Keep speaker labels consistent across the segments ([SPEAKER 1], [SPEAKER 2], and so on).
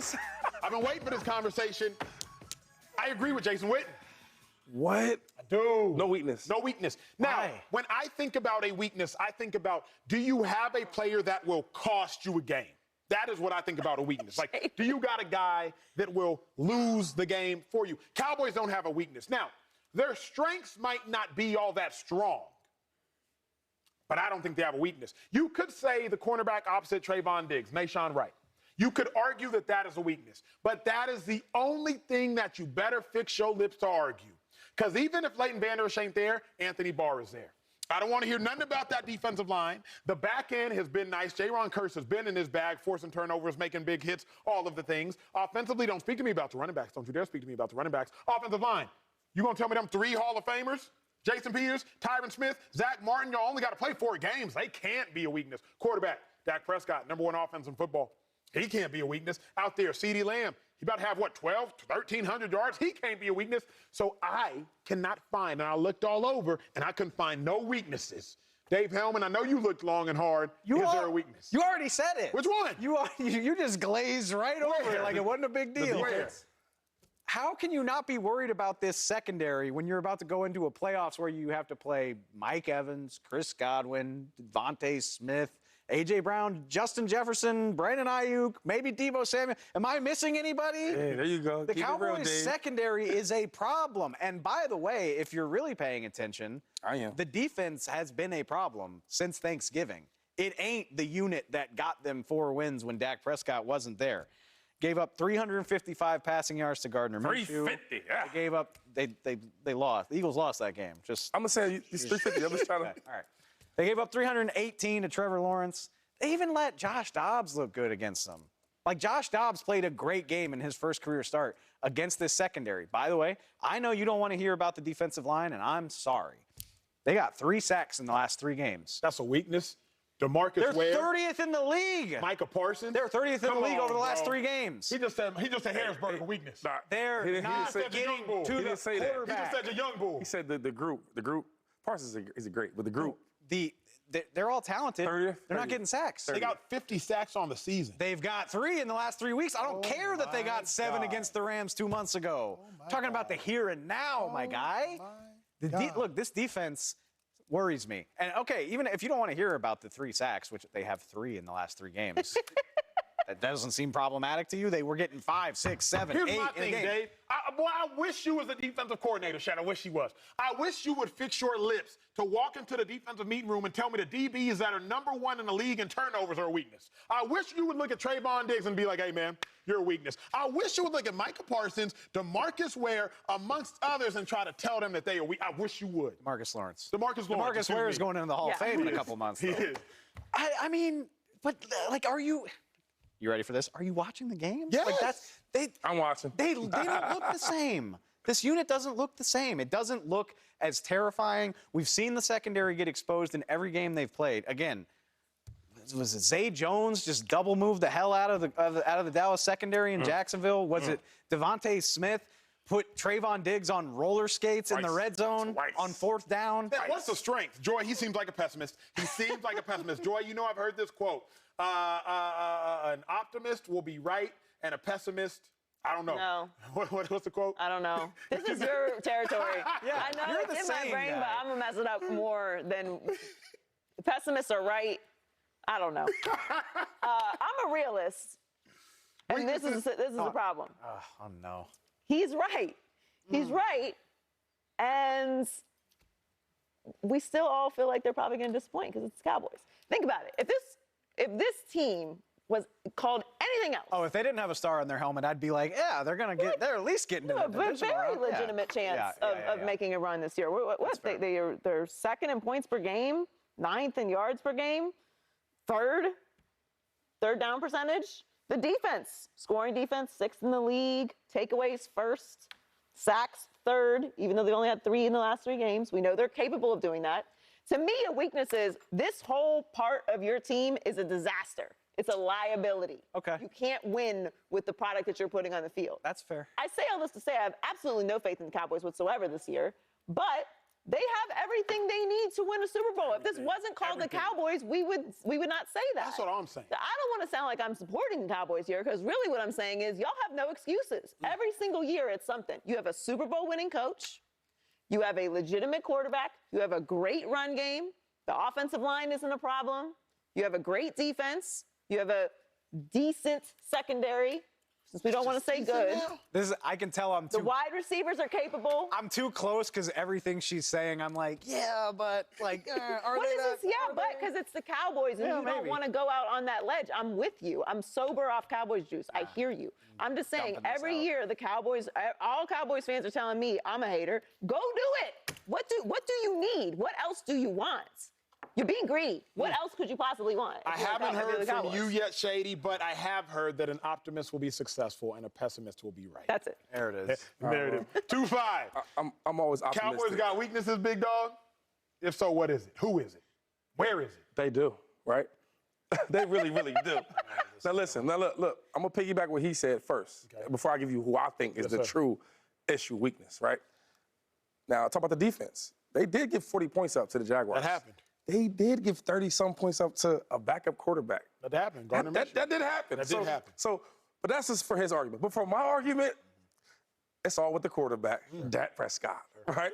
[SPEAKER 1] weakness?
[SPEAKER 2] I've been waiting for this conversation. I agree with Jason Witten.
[SPEAKER 1] What?
[SPEAKER 2] I do.
[SPEAKER 1] No weakness.
[SPEAKER 2] No weakness. Now,
[SPEAKER 3] Why?
[SPEAKER 2] when I think about a weakness, I think about, do you have a player that will cost you a game? That is what I think about a weakness. Like, do you got a guy that will lose the game for you? Cowboys don't have a weakness. Now, their strengths might not be all that strong, but I don't think they have a weakness. You could say the cornerback opposite Trayvon Diggs, Mayshawn Wright. You could argue that that is a weakness, but that is the only thing that you better fix your lips to argue. Because even if Leighton Vander Esch ain't there, Anthony Barr is there. I don't want to hear nothing about that defensive line. The back end has been nice. Jaron Kearse has been in his bag, forcing turnovers, making big hits, all of the things. Offensively, don't speak to me about the running backs. Don't you dare speak to me about the running backs. Offensive line, you going to tell me them 3 Hall of Famers? Jason Peters, Tyron Smith, Zach Martin, y'all only got to play 4 games. They can't be a weakness. Quarterback, Dak Prescott, #1 offense in football. He can't be a weakness. Out there, CeeDee Lamb, he about to have, 1,300 yards? He can't be a weakness. So I cannot find, and I looked all over, and I couldn't find no weaknesses. Dave Hellman, I know you looked long and hard. Is there a weakness?
[SPEAKER 3] You already said it.
[SPEAKER 2] Which one?
[SPEAKER 3] You just glazed right over it like it wasn't a big deal.
[SPEAKER 2] Where?
[SPEAKER 3] How can you not be worried about this secondary when you're about to go into a playoffs where you have to play Mike Evans, Chris Godwin, Devontae Smith, A.J. Brown, Justin Jefferson, Brandon Ayuk, maybe Deebo Samuel? Am I missing anybody?
[SPEAKER 1] Hey, there you go.
[SPEAKER 3] The
[SPEAKER 1] Keep it real,
[SPEAKER 3] Cowboys
[SPEAKER 1] Dave.
[SPEAKER 3] secondary is a problem. And by the way, if you're really paying attention,
[SPEAKER 1] I am.
[SPEAKER 3] the defense has been a problem since Thanksgiving. It ain't the unit that got them 4 wins when Dak Prescott wasn't there. Gave up 355 passing yards to Gardner Minshew.
[SPEAKER 1] 350, yeah.
[SPEAKER 3] They gave up. They lost. The Eagles lost that game. Just
[SPEAKER 1] I'm gonna say it's 350. I'm just trying to.
[SPEAKER 3] okay, all right. They gave up 318 to Trevor Lawrence. They even let Josh Dobbs look good against them. Like, Josh Dobbs played a great game in his first career start against this secondary. By the way, I know you don't want to hear about the defensive line, and I'm sorry. They got 3 sacks in the last 3 games.
[SPEAKER 2] That's a weakness. DeMarcus
[SPEAKER 3] They're
[SPEAKER 2] Ware.
[SPEAKER 3] 30th in the league.
[SPEAKER 2] Micah Parsons.
[SPEAKER 3] They're 30th in the league over the last
[SPEAKER 2] bro.
[SPEAKER 3] 3 games.
[SPEAKER 2] He just said Harrisburg a weakness.
[SPEAKER 1] Nah,
[SPEAKER 3] They're
[SPEAKER 1] he didn't
[SPEAKER 3] not
[SPEAKER 1] say-
[SPEAKER 3] getting
[SPEAKER 2] Bull.
[SPEAKER 3] to
[SPEAKER 1] He
[SPEAKER 3] the
[SPEAKER 1] didn't say that. He
[SPEAKER 2] He just
[SPEAKER 3] quarterback.
[SPEAKER 2] said you're young bull.
[SPEAKER 1] He said the group. Parsons is a great, but the group.
[SPEAKER 3] They're all talented.
[SPEAKER 1] 30th?
[SPEAKER 3] They're not getting sacks.
[SPEAKER 2] They got 50 sacks on the season.
[SPEAKER 3] They've got 3 in the last 3 weeks. I don't care that they got 7 against the Rams 2 months ago. Talking about the here and now, my guy. Look, this defense worries me. And, okay, even if you don't want to hear about the 3 sacks, which they have 3 in the last 3 games, that doesn't seem problematic to you. They were getting 5, 6, 7,
[SPEAKER 2] Here's
[SPEAKER 3] 8
[SPEAKER 2] my
[SPEAKER 3] in a
[SPEAKER 2] thing,
[SPEAKER 3] game.
[SPEAKER 2] Dave. I wish you was a defensive coordinator, Shad. I wish he was. I wish you would fix your lips to walk into the defensive meeting room and tell me the DBs that are #1 in the league in turnovers are a weakness. I wish you would look at Trayvon Diggs and be like, hey, man, you're a weakness. I wish you would look at Micah Parsons, DeMarcus Ware, amongst others, and try to tell them that they are weak. I wish you would.
[SPEAKER 3] Marcus Lawrence.
[SPEAKER 2] DeMarcus Lawrence.
[SPEAKER 3] Marcus Ware is going into the Hall of Fame in a couple months.
[SPEAKER 2] He
[SPEAKER 3] though.
[SPEAKER 2] is.
[SPEAKER 3] I mean, but, like, are you ready for this? Are you watching the games?
[SPEAKER 2] Yes.
[SPEAKER 3] Like,
[SPEAKER 1] I'm watching.
[SPEAKER 3] They don't look the same. This unit doesn't look the same. It doesn't look as terrifying. We've seen the secondary get exposed in every game they've played. Again, was it Zay Jones just double moved the hell out of the Dallas secondary in Jacksonville? Was it Devontae Smith put Trayvon Diggs on roller skates in the red zone on 4th down?
[SPEAKER 2] What's the strength? Joy, he seems like a pessimist. He seems like a pessimist. Joy, you know I've heard this quote. An optimist will be right, and a pessimist, I don't know.
[SPEAKER 4] No.
[SPEAKER 2] What's the quote?
[SPEAKER 4] I don't know. This is your territory.
[SPEAKER 3] Yeah,
[SPEAKER 4] I know
[SPEAKER 3] you're
[SPEAKER 4] it's
[SPEAKER 3] the
[SPEAKER 4] in my
[SPEAKER 3] same
[SPEAKER 4] brain,
[SPEAKER 3] guy.
[SPEAKER 4] but I'm going to mess it up more than pessimists are right. I don't know. I'm a realist, and this is a problem.
[SPEAKER 3] Oh, no.
[SPEAKER 4] He's right. He's right, and we still all feel like they're probably going to disappoint because it's the Cowboys. Think about it. If this team was called anything else.
[SPEAKER 3] Oh, if they didn't have a star on their helmet, I'd be like, yeah, they're at least getting to the
[SPEAKER 4] a
[SPEAKER 3] divisional
[SPEAKER 4] very
[SPEAKER 3] round.
[SPEAKER 4] legitimate chance of making a run this year. They're 2nd in points per game, 9th in yards per game, 3rd down percentage. The defense, scoring defense, 6th in the league, takeaways 1st, sacks 3rd, even though they only had 3 in the last 3 games. We know they're capable of doing that. To me, a weakness is this whole part of your team is a disaster. It's a liability.
[SPEAKER 3] Okay.
[SPEAKER 4] You can't win with the product that you're putting on the field.
[SPEAKER 3] That's fair.
[SPEAKER 4] I say all this to say I have absolutely no faith in the Cowboys whatsoever this year, but They have everything they need to win a Super Bowl. If this wasn't called the Cowboys, we would not say that.
[SPEAKER 2] That's what I'm saying.
[SPEAKER 4] I don't want to sound like I'm supporting the Cowboys here, because really what I'm saying is y'all have no excuses. Every single year it's something. You have a Super Bowl winning coach. You have a legitimate quarterback. You have a great run game. The offensive line isn't a problem. You have a great defense. You have a decent secondary. Since we don't want to say good.
[SPEAKER 3] I can tell I'm too.
[SPEAKER 4] The wide receivers are capable.
[SPEAKER 3] I'm too close because everything she's saying, I'm like, yeah, but like, are
[SPEAKER 4] What
[SPEAKER 3] they
[SPEAKER 4] is
[SPEAKER 3] that?
[SPEAKER 4] this? Yeah, but because it's the Cowboys and you don't want to go out on that ledge. I'm with you. I'm sober off Cowboys juice. I hear you. I'm just saying, every year the Cowboys, all Cowboys fans are telling me I'm a hater. Go do it. What do you need? What else do you want? You're being greedy. What else could you possibly want?
[SPEAKER 2] I haven't heard from you yet, Shady, but I have heard that an optimist will be successful and a pessimist will be right.
[SPEAKER 4] That's it.
[SPEAKER 3] There it is.
[SPEAKER 2] There it is. 2-5.
[SPEAKER 1] I'm always optimistic.
[SPEAKER 2] Cowboys got weaknesses, big dog? If so, what is it? Who is it? Where is it?
[SPEAKER 1] They do, right? They really, really do. Now listen, look, I'm gonna piggyback what he said first before I give you who I think is the true issue weakness, right? Now, talk about the defense. They did give 40 points up to the Jaguars.
[SPEAKER 2] That happened.
[SPEAKER 1] They did give 30-some points up to a backup quarterback.
[SPEAKER 2] That happened.
[SPEAKER 1] That did happen.
[SPEAKER 2] That did happen.
[SPEAKER 1] So, but that's just for his argument. But for my argument, it's all with the quarterback, Dak Prescott, right?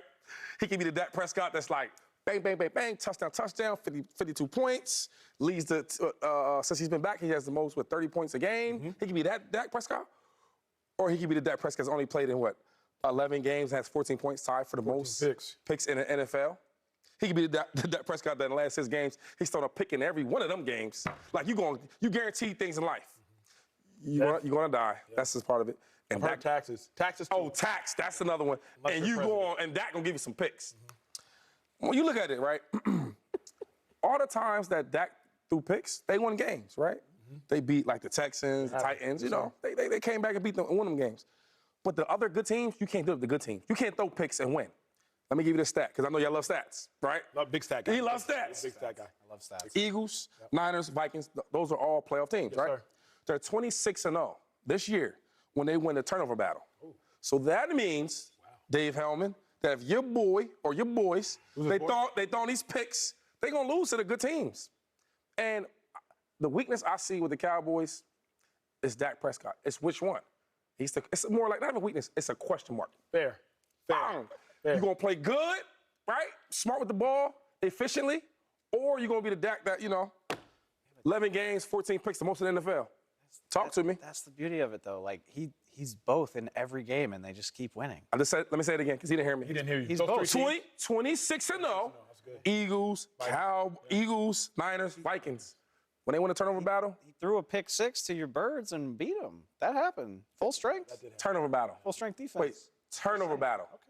[SPEAKER 1] He can be the Dak Prescott that's like, bang, bang, bang, bang, touchdown, 52 points, leads the, since he's been back, he has the most with 30 points a game. He can be that Dak Prescott, or he can be the Dak Prescott that's only played in, 11 games, has 14 points, tied for the most picks in the NFL. He could be the Dak Prescott that in the last 6 games, he's thrown a pick in every one of them games. Like, you guarantee things in life. You're gonna die. Yeah. That's just part of it. And
[SPEAKER 2] Dak, taxes. Taxes too.
[SPEAKER 1] Oh, tax. That's another one. Unless and you go on, and Dak gonna give you some picks. When you look at it, right, all the times that Dak threw picks, they won games, right? They beat, like, the Texans, the Titans, you know. They came back and beat them and won them games. But the other good teams, you can't do it with the good teams. You can't throw picks and win. Let me give you the stat, because I know y'all love stats, right?
[SPEAKER 2] Love big stat guy.
[SPEAKER 1] He loves stats.
[SPEAKER 2] Big stat guy.
[SPEAKER 3] I love stats.
[SPEAKER 1] Eagles, Niners, Vikings, those are all playoff teams, right?
[SPEAKER 2] Sir.
[SPEAKER 1] They're 26-0 this year when they win the turnover battle. Ooh. So that means, Dave Hellman, that if your boy or your boys, they throw these picks, they're going to lose to the good teams. And the weakness I see with the Cowboys is Dak Prescott. It's which one? It's more like, not even a weakness, it's a question mark.
[SPEAKER 2] Fair.
[SPEAKER 1] You're going to play good, right? Smart with the ball, efficiently, or you're going to be the Dak that, 11 games, 14 picks, the most in the NFL. Talk to me.
[SPEAKER 3] That's the beauty of it, though. Like, he's both in every game, and they just keep winning.
[SPEAKER 1] Let me say it again, because he didn't hear me.
[SPEAKER 2] He didn't hear you.
[SPEAKER 3] He's both.
[SPEAKER 1] 26-0, Eagles, Eagles, Niners, Vikings. When they win a turnover battle.
[SPEAKER 3] He threw a pick 6 to your Birds and beat them. That happened. Full strength.
[SPEAKER 1] Turnover battle.
[SPEAKER 3] Full strength defense.
[SPEAKER 1] Wait, turnover battle. Okay.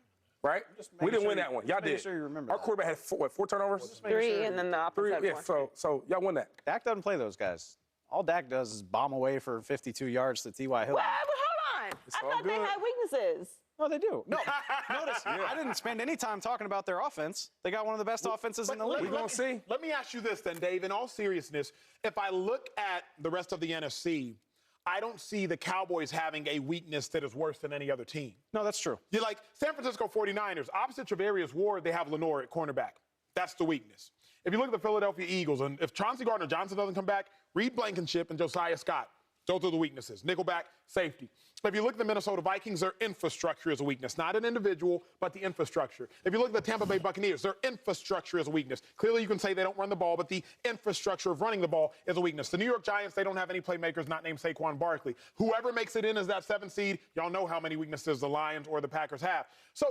[SPEAKER 1] Right? We didn't win that one. Y'all did.
[SPEAKER 3] Sure you remember
[SPEAKER 1] Our quarterback had 4 turnovers?
[SPEAKER 4] 3, and then the opposite had 4.
[SPEAKER 1] So y'all won that.
[SPEAKER 3] Dak doesn't play those guys. All Dak does is bomb away for 52 yards to T.Y. Hill.
[SPEAKER 4] Well, hold on. I thought they had weaknesses.
[SPEAKER 3] No, they do. No, notice, I didn't spend any time talking about their offense. They got one of the best offenses in the league.
[SPEAKER 1] We're going to see.
[SPEAKER 2] Let me ask you this then, Dave. In all seriousness, if I look at the rest of the NFC, I don't see the Cowboys having a weakness that is worse than any other team.
[SPEAKER 3] No, that's true.
[SPEAKER 2] You're like San Francisco 49ers. Opposite Travarius Ward, they have Lenore at cornerback. That's the weakness. If you look at the Philadelphia Eagles, and if Chauncey Gardner-Johnson doesn't come back, Reed Blankenship and Josiah Scott. Those are the weaknesses. Nickelback, safety. If you look at the Minnesota Vikings, their infrastructure is a weakness. Not an individual, but the infrastructure. If you look at the Tampa Bay Buccaneers, their infrastructure is a weakness. Clearly, you can say they don't run the ball, but the infrastructure of running the ball is a weakness. The New York Giants, they don't have any playmakers not named Saquon Barkley. Whoever makes it in as that 7th seed, y'all know how many weaknesses the Lions or the Packers have. So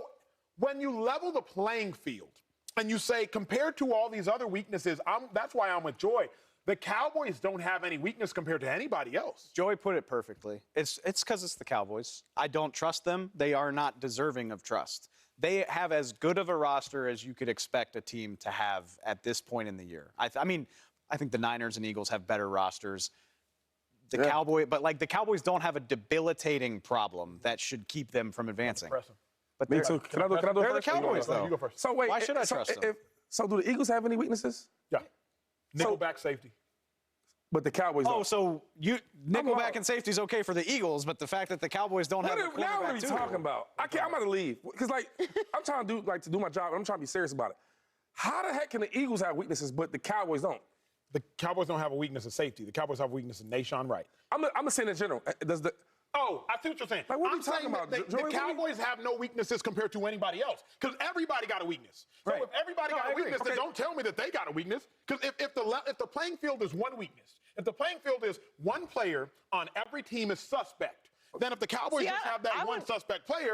[SPEAKER 2] when you level the playing field and you say, compared to all these other weaknesses, that's why I'm with Joy. The Cowboys don't have any weakness compared to anybody else.
[SPEAKER 3] Joey put it perfectly. It's because it's the Cowboys. I don't trust them. They are not deserving of trust. They have as good of a roster as you could expect a team to have at this point in the year. I think the Niners and Eagles have better rosters. The Cowboys don't have a debilitating problem that should keep them from advancing.
[SPEAKER 1] But me too. Can I do
[SPEAKER 3] they're the
[SPEAKER 1] first?
[SPEAKER 3] Cowboys, though.
[SPEAKER 2] You go first.
[SPEAKER 1] So wait,
[SPEAKER 3] why should I trust them?
[SPEAKER 1] So do the Eagles have any weaknesses?
[SPEAKER 2] Yeah. Nickelback safety.
[SPEAKER 1] but the Cowboys don't.
[SPEAKER 3] Oh, so nickelback and safety is okay for the Eagles, but the fact that the Cowboys don't have a
[SPEAKER 1] Now what are
[SPEAKER 3] quarterback
[SPEAKER 1] you
[SPEAKER 3] too.
[SPEAKER 1] talking about? I'm about to leave because I'm trying to do my job. And I'm trying to be serious about it. How the heck can the Eagles have weaknesses but the Cowboys don't?
[SPEAKER 2] The Cowboys don't have a weakness in safety. The Cowboys have a weakness in Nashawn Wright.
[SPEAKER 1] I'm saying in general.
[SPEAKER 2] Oh, I see what you're saying.
[SPEAKER 1] Like, what are
[SPEAKER 2] I'm
[SPEAKER 1] we talking
[SPEAKER 2] saying
[SPEAKER 1] about?
[SPEAKER 2] that the Cowboys have no weaknesses compared to anybody else because everybody got a weakness. So
[SPEAKER 3] Right.
[SPEAKER 2] if everybody got a weakness, then don't tell me that they got a weakness. Because if the playing field is one weakness, if the playing field is one player on every team is suspect, then if the Cowboys just have that one suspect player,